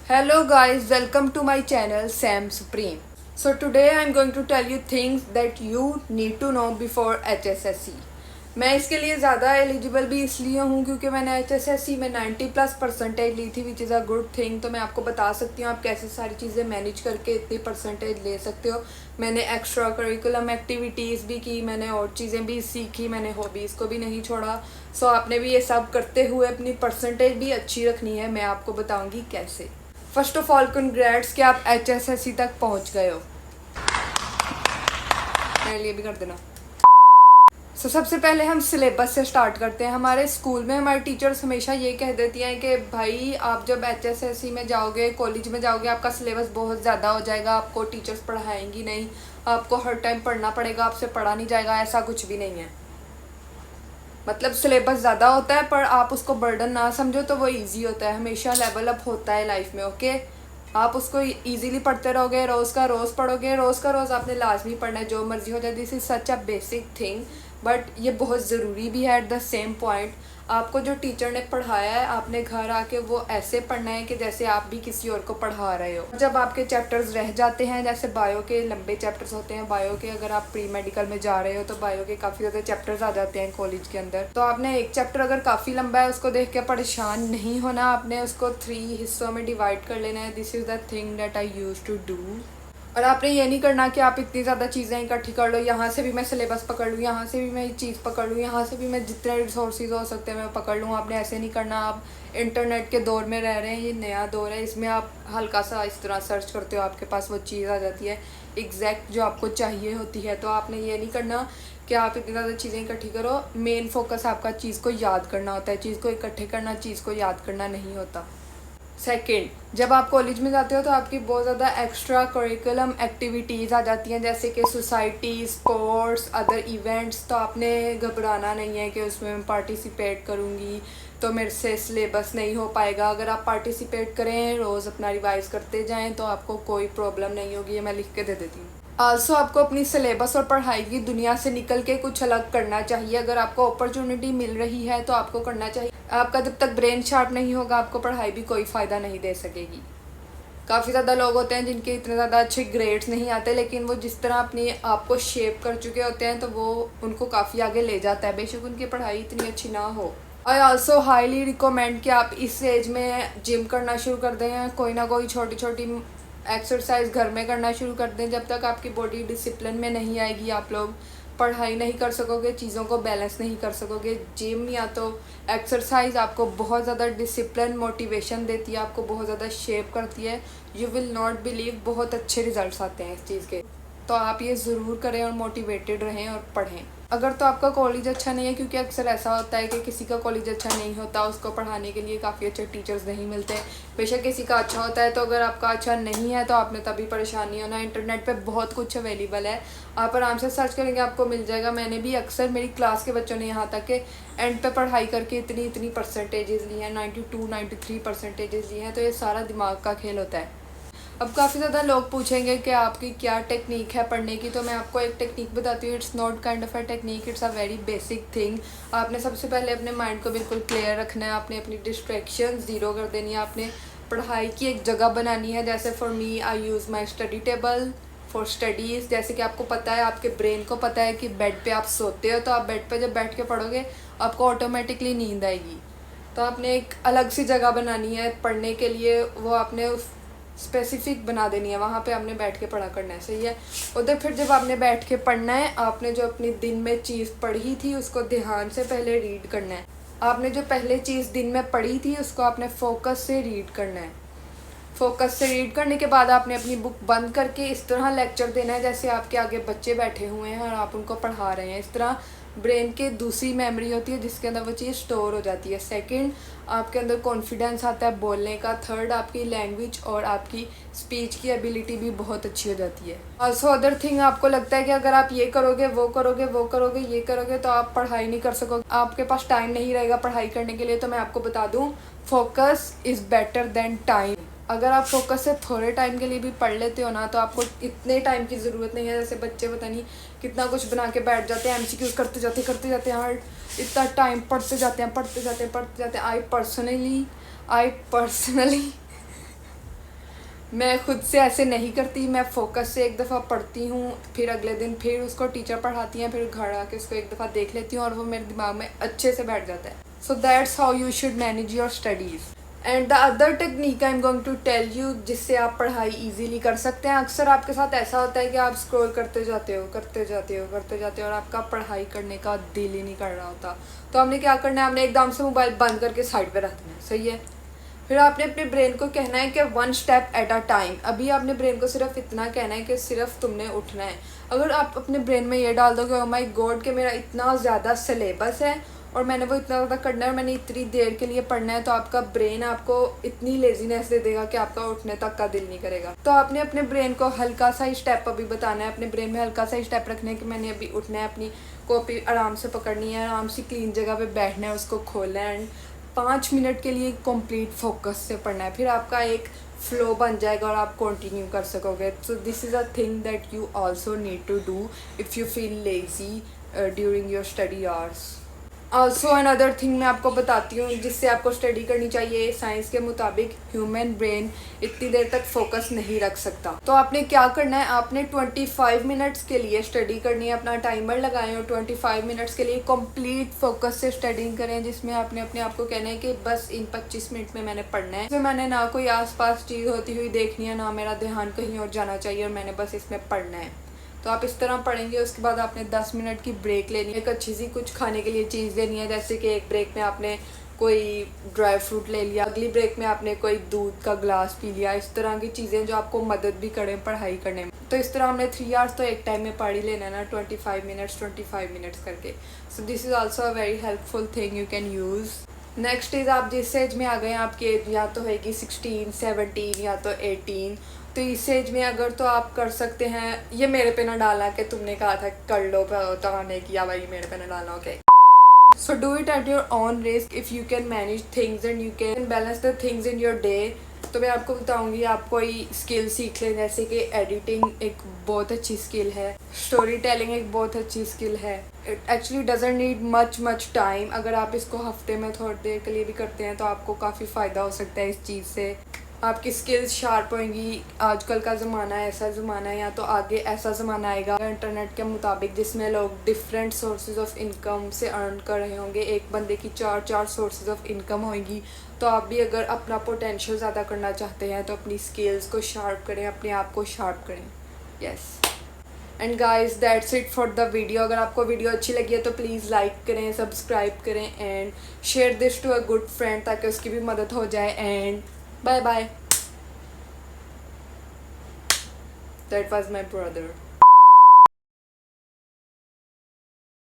Hello guys, welcome to my channel Sam Supreme. So today I am going to tell you things that you need to know before HSSC. मैं इसके लिए ज़्यादा eligible भी इसलिए हूँ क्योंकि मैंने HSSC में 90+ परसेंटेज ली थी which is a good thing. तो मैं आपको बता सकती हूँ आप कैसे सारी चीज़ें मैनेज करके इतनी परसेंटेज ले सकते हो। मैंने एक्स्ट्रा करिकुलम एक्टिविटीज़ भी की, मैंने और चीज़ें भी सीखी, मैंने हॉबीज़ को भी नहीं छोड़ा। सो आपने भी ये सब करते हुए अपनी परसेंटेज भी अच्छी रखनी है। मैं आपको बताऊँगी कैसे। फर्स्ट ऑफ ऑल कंग्रेट्स कि आप HSSC तक पहुंच गए हो। मेरे लिए भी कर देना। सबसे पहले हम सिलेबस से स्टार्ट करते हैं। हमारे स्कूल में हमारे टीचर्स हमेशा ये कह देती हैं कि भाई आप जब HSSC में जाओगे, कॉलेज में जाओगे, आपका सिलेबस बहुत ज़्यादा हो जाएगा, आपको टीचर्स पढ़ाएंगी नहीं, आपको हर टाइम पढ़ना पड़ेगा, आपसे पढ़ा नहीं जाएगा। ऐसा कुछ भी नहीं है। मतलब सिलेबस ज़्यादा होता है पर आप उसको बर्डन ना समझो तो वो इजी होता है। हमेशा लेवल अप होता है लाइफ में। ओके, आप उसको इजीली पढ़ते रहोगे, रोज़ का रोज़ पढ़ोगे, रोज़ का रोज़ आपने लाजमी पढ़ना है, जो मर्जी हो जाए। This is such a basic thing but ये बहुत ज़रूरी भी है। एट द सेम पॉइंट आपको जो टीचर ने पढ़ाया है आपने घर आके वो ऐसे पढ़ना है कि जैसे आप भी किसी और को पढ़ा रहे हो। जब आपके चैप्टर्स रह जाते हैं, जैसे बायो के लंबे चैप्टर्स होते हैं, बायो के अगर आप प्री मेडिकल में जा रहे हो तो बायो के काफ़ी ज़्यादा चैप्टर्स आ जाते हैं कॉलेज के अंदर। तो आपने एक चैप्टर अगर काफ़ी लंबा है उसको देख के परेशान नहीं होना, आपने उसको 3 हिस्सों में डिवाइड कर लेना है। This is the thing that I use to do. और आपने ये नहीं करना कि आप इतनी ज़्यादा चीज़ें इकट्ठी कर लो, यहाँ से भी मैं सिलेबस पकड़ लूँ, यहाँ से भी मैं ये चीज़ पकड़ लूँ, यहाँ से भी मैं जितने रिसोर्सेज हो सकते हैं मैं पकड़ लूँ। आपने ऐसे नहीं करना। आप इंटरनेट के दौर में रह रहे हैं, ये नया दौर है, इसमें आप हल्का सा इस तरह सर्च करते हो, आपके पास वो चीज़ आ जाती है एग्जैक्ट जो आपको चाहिए होती है। तो आपने ये नहीं करना कि आप इतनी ज़्यादा चीज़ें इकट्ठी करो। मेन फोकस आपका चीज़ को याद करना होता है, चीज़ को इकट्ठे करना, चीज़ को याद करना नहीं होता। सेकेंड, जब आप कॉलेज में जाते हो तो आपकी बहुत ज़्यादा एक्स्ट्रा करिकुलम एक्टिविटीज़ आ जाती हैं, जैसे कि सोसाइटी, स्पोर्ट्स, अदर इवेंट्स। तो आपने घबराना नहीं है कि उसमें मैं पार्टिसिपेट करूँगी तो मेरे से सिलेबस नहीं हो पाएगा। अगर आप पार्टिसिपेट करें, रोज़ अपना रिवाइज़ करते जाएं तो आपको कोई प्रॉब्लम नहीं होगी। ये मैं लिख के दे देती हूँ। आल्सो आपको अपनी सिलेबस और पढ़ाई की दुनिया से निकल के कुछ अलग करना चाहिए। अगर आपको अपॉर्चुनिटी मिल रही है तो आपको करना चाहिए। आपका जब तक ब्रेन शार्प नहीं होगा आपको पढ़ाई भी कोई फ़ायदा नहीं दे सकेगी। काफ़ी ज़्यादा लोग होते हैं जिनके इतने ज़्यादा अच्छे ग्रेड्स नहीं आते, लेकिन वो जिस तरह अपनी आप को शेप कर चुके होते हैं तो वो उनको काफ़ी आगे ले जाता है, बेशक उनकी पढ़ाई इतनी अच्छी ना हो। आई ऑल्सो हाईली रिकमेंड कि आप इस एज में जिम करना शुरू कर दें, कोई ना कोई छोटी छोटी एक्सरसाइज घर में करना शुरू कर दें। जब तक आपकी बॉडी डिसिप्लिन में नहीं आएगी आप लोग पढ़ाई नहीं कर सकोगे, चीज़ों को बैलेंस नहीं कर सकोगे। जिम या तो एक्सरसाइज आपको बहुत ज़्यादा डिसिप्लिन, मोटिवेशन देती है, आपको बहुत ज़्यादा शेप करती है। यू विल नॉट बिलीव बहुत अच्छे रिजल्ट्स आते हैं इस चीज़ के। तो आप ये ज़रूर करें और मोटिवेटेड रहें और पढ़ें। अगर तो आपका कॉलेज अच्छा नहीं है, क्योंकि अक्सर ऐसा होता है कि किसी का कॉलेज अच्छा नहीं होता, उसको पढ़ाने के लिए काफ़ी अच्छे टीचर्स नहीं मिलते। बेशक किसी का अच्छा होता है, तो अगर आपका अच्छा नहीं है तो आपने तभी परेशान नहीं होना। इंटरनेट पे बहुत कुछ अवेलेबल है, आप आराम से सर्च करेंगे आपको मिल जाएगा। मैंने भी अक्सर, मेरी क्लास के बच्चों ने यहाँ तक के एंड पे पढ़ाई करके इतनी इतनी परसेंटेजेस ली हैं, 92 93 परसेंटेजेस ली हैं। तो ये सारा दिमाग का खेल होता है। अब काफ़ी ज़्यादा लोग पूछेंगे कि आपकी क्या टेक्निक है पढ़ने की, तो मैं आपको एक टेक्निक बताती हूँ। It's not kind of a technique, it's a very basic thing. आपने सबसे पहले अपने माइंड को बिल्कुल क्लियर रखना है, आपने अपनी डिस्ट्रैक्शन ज़ीरो कर देनी है, आपने पढ़ाई की एक जगह बनानी है। जैसे for me I use my study table for studies. जैसे कि आपको पता है, आपके ब्रेन को पता है कि बेड पे आप सोते हो, तो आप बेड पे जब बैठ के पढ़ोगे आपको ऑटोमेटिकली नींद आएगी। तो आपने एक अलग सी जगह बनानी है पढ़ने के लिए, वो आपने स्पेसिफिक बना देनी है, वहाँ पे आपने बैठ के पढ़ा करना है। सही है। उधर फिर जब आपने बैठ के पढ़ना है, आपने जो अपनी दिन में चीज़ पढ़ी थी उसको ध्यान से पहले रीड करना है। आपने जो पहले चीज़ दिन में पढ़ी थी उसको आपने फोकस से रीड करना है। फोकस से रीड करने के बाद आपने अपनी बुक बंद करके इस तरह लेक्चर देना है जैसे आपके आगे बच्चे बैठे हुए हैं और आप उनको पढ़ा रहे हैं। इस तरह ब्रेन के दूसरी मेमोरी होती है जिसके अंदर वो चीज़ स्टोर हो जाती है। सेकंड, आपके अंदर कॉन्फिडेंस आता है बोलने का। थर्ड, आपकी लैंग्वेज और आपकी स्पीच की एबिलिटी भी बहुत अच्छी हो जाती है। ऑल्सो अदर थिंग, आपको लगता है कि अगर आप ये करोगे, वो करोगे, वो करोगे, ये करोगे तो आप पढ़ाई नहीं कर सकोगे, आपके पास टाइम नहीं रहेगा पढ़ाई करने के लिए। तो मैं आपको बता दूँ, focus is better than time. अगर आप फोकस से थोड़े टाइम के लिए भी पढ़ लेते हो ना, तो आपको इतने टाइम की ज़रूरत नहीं है। जैसे बच्चे पता नहीं कितना कुछ बना के बैठ जाते हैं, MCQ करते जाते हैं, हर इतना टाइम पढ़ते जाते हैं। आई पर्सनली मैं खुद से ऐसे नहीं करती, मैं फोकस से एक दफ़ा पढ़ती हूँ, फिर अगले दिन फिर उसको टीचर पढ़ाती हैं, फिर घर आके उसको एक दफ़ा देख लेती हूँ और वो मेरे दिमाग में अच्छे से बैठ जाता है. So that's how you should manage your studies. And the other technique I am going to tell you, जिससे आप पढ़ाई इजीली कर सकते हैं. अक्सर आपके साथ ऐसा होता है कि आप स्क्रॉल करते जाते हो और आपका पढ़ाई करने का दिल ही नहीं कर रहा होता. तो हमने क्या करना है, हमने एकदम से मोबाइल बंद करके साइड पे रख देना है. सही है. फिर आपने अपने ब्रेन को कहना है कि 1 स्टेप एट अ टाइम. अभी आपने ब्रेन को सिर्फ इतना कहना है कि सिर्फ तुमने उठना है. अगर आप अपने ब्रेन में ये डाल दो कि ओ माय गॉड कि मेरा इतना ज़्यादा सिलेबस है और मैंने वो इतना ज़्यादा करना है और मैंने इतनी देर के लिए पढ़ना है, तो आपका ब्रेन आपको इतनी लेजीनेस दे देगा कि आपका उठने तक का दिल नहीं करेगा. तो आपने अपने ब्रेन को हल्का सा ही स्टेप अभी बताना है, अपने ब्रेन में हल्का सा ही स्टेप रखना है कि मैंने अभी उठना है, अपनी कॉपी आराम से पकड़नी है, आराम से क्लीन जगह पे बैठना है, उसको खोलना है एंड 5 मिनट के लिए कंप्लीट फोकस से पढ़ना है. फिर आपका एक फ्लो बन जाएगा और आप कंटिन्यू कर सकोगे. So this is a thing that you also need to do if you feel lazy during your study hours. Also another thing मैं आपको बताती हूँ जिससे आपको स्टडी करनी चाहिए. साइंस के मुताबिक ह्यूमन ब्रेन इतनी देर तक फोकस नहीं रख सकता. तो आपने क्या करना है, आपने 25 मिनट्स के लिए स्टडी करनी है. अपना टाइमर लगाएं और 25 मिनट्स के लिए कंप्लीट फोकस से स्टडी करें, जिसमें आपने अपने आप को कहना है कि बस इन 25 मिनट में मैंने पढ़ना है. तो मैंने ना कोई आसपास चीज़ होती हुई देखनी है, ना मेरा ध्यान कहीं और जाना चाहिए और मैंने बस इसमें पढ़ना है. तो आप इस तरह पढ़ेंगे. उसके बाद आपने 10 मिनट की ब्रेक लेनी है. एक अच्छी सी कुछ खाने के लिए चीज़ लेनी है, जैसे कि एक ब्रेक में आपने कोई ड्राई फ्रूट ले लिया, अगली ब्रेक में आपने कोई दूध का ग्लास पी लिया. इस तरह की चीज़ें जो आपको मदद भी करें पढ़ाई करने में. तो इस तरह हमने 3 आवर्स तो एक टाइम में पढ़ ही लेना है ना, 25 मिनट्स करके. सो this is also a very helpful thing you can use. Next is आप जिस एज में आ गए हैं, आपकी एज या तो होगी 16, 17 या तो 18. तो इस एज में अगर तो आप कर सकते हैं, ये मेरे पे ना डालना कि तुमने कहा था कर लो, तो नहीं किया भाई, मेरे पे ना डालना. Okay. So do it at your own risk if you can manage things and you can balance the things in your day. तो मैं आपको बताऊंगी, आप कोई स्किल सीख लें, जैसे कि एडिटिंग एक बहुत अच्छी स्किल है, स्टोरी टेलिंग एक बहुत अच्छी स्किल है. It actually doesn't need much time. अगर आप इसको हफ्ते में थोड़ी देर के लिए भी करते हैं तो आपको काफ़ी फ़ायदा हो सकता है इस चीज़ से. आपकी स्किल्स शार्प होंगी. आजकल का ज़माना ऐसा ज़माना है, या तो आगे ऐसा ज़माना आएगा इंटरनेट के मुताबिक जिसमें लोग डिफरेंट सोर्सेज ऑफ इनकम से अर्न कर रहे होंगे. एक बंदे की 4 सोर्सेज ऑफ इनकम होंगी. तो आप भी अगर अपना पोटेंशियल ज़्यादा करना चाहते हैं तो अपनी स्किल्स को शार्प करें, अपने आप को शार्प करें. Yes. And guys that's it for the video. अगर आपको वीडियो अच्छी लगी है तो प्लीज़ लाइक करें, सब्सक्राइब करें and share this to a good friend ताकि उसकी भी मदद हो जाए. And bye bye. That was my brother.